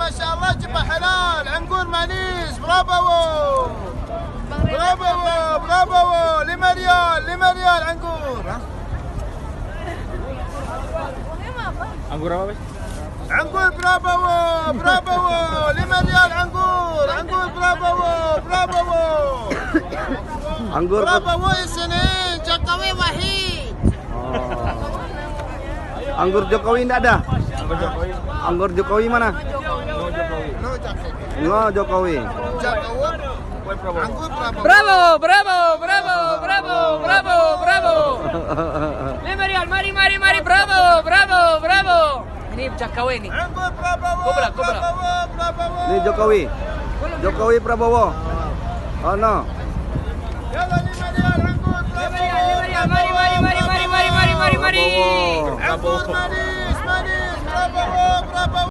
ما شاء الله جبه حلال عنقود manis berapa wo berapa wo 5 riyal anggur Anggur apa, Mas? anggur berapa wo 5 riyal anggur berapa wo Anggur berapa wo di sini Jokowi Wahid Anggur Jokowi enggak ada? Anggur Jokowi. Anggur Jokowi mana? no Jokowi No Jokowi. anggur berapa Bravo, bravo, bravo, bravo, bravo, bravo. 5 riyal, mari, bravo, bravo, bravo. Ini Jokowi nih. anggur berapa wo Kubla. berapa wo Ini Jokowi. Jokowi Prabowo. Oh no. Yalla 5 riyal anggur berapa wo 5 riyal, mari. Prabowo. anggur manis berapa wo